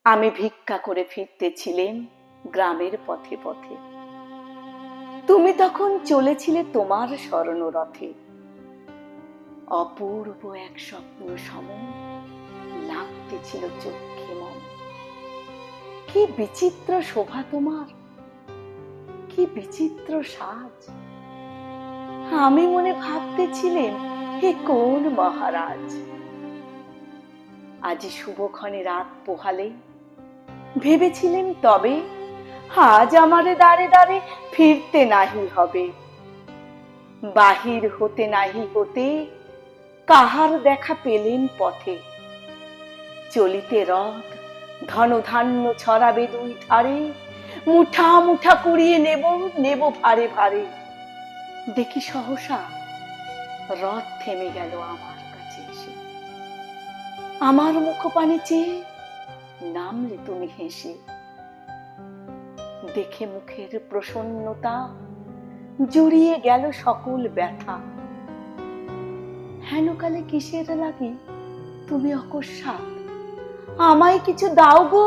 আমি ভিক্ষা করে ফিরতেছিলেম গ্রামের পথে পথে। তুমি তখন চলেছিলে তোমার স্বর্ণরথে। অপূর্ব এক স্বপ্ন সম লাগতেছিল চক্ষে মন। কি বিচিত্র শোভা তোমার, কি বিচিত্র সাজ। আমি মনে ভাবতেছিলেম হে কোন মহারাজ। আজি শুভক্ষণে রাত পোহালে ভেবেছিলেন তবে আজ আমারে দাঁড়ে দাঁড়ে ফিরতে নাহি হবে। বাহির হতে নাহি হতে কাহার দেখা পেলেন পথে। চলিতে রথ ধন ধান্য ছড়াবে দুই ধারে, মুঠা মুঠা কুড়িয়ে নেব নেব ভারে ভারে। দেখি সহসা রথ থেমে গেল আমার কাছে এসে। আমার মুখপানে চেয়ে নামলে তুমি হেসে। দেখে মুখের প্রসন্নতা জুড়িয়ে গেল সকল ব্যথা। হেনকালে কিসের লাগি তুমি অকস্মাৎ আমায় কিছু দাও গো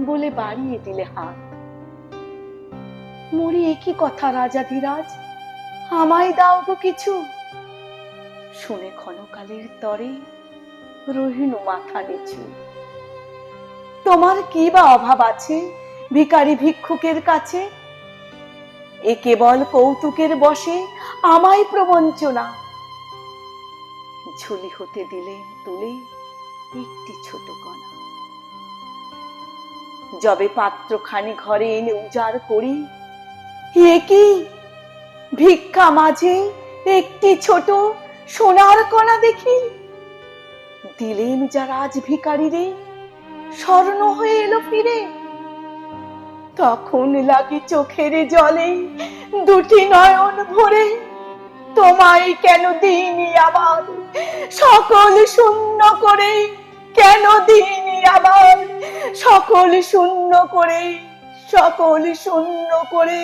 বলে বাড়িয়ে দিলে হাত। মরি একই কথা রাজাধিরাজ, আমায় দাও গো কিছু। শুনে ক্ষণকালের তরে রহিল মাথা নিচু। তোমার কি বা অভাব আছে ভিখারি ভিক্ষুকের কাছে? এ কেবল কৌতুকের বসে আমায় প্রবঞ্চনা। ঝুলি হতে দিলেন তুলে একটি ছোট কণা। যবে পাত্রখানি ঘরে এনে উজাড় করি, এ কি ভিক্ষা মাঝে একটি ছোট সোনার কণা দেখি। দিলেন যারা আজ ভিখারিরে স্বর্ণ হয়ে এলো ফিরে। তখন লাগে চোখের জলে দুটি নয়ন ভরে। তোমায় কেন দিইনি আবার সকল শূন্য করে, কেন দিইনি আবার সকল শূন্য করে, সকল শূন্য করে।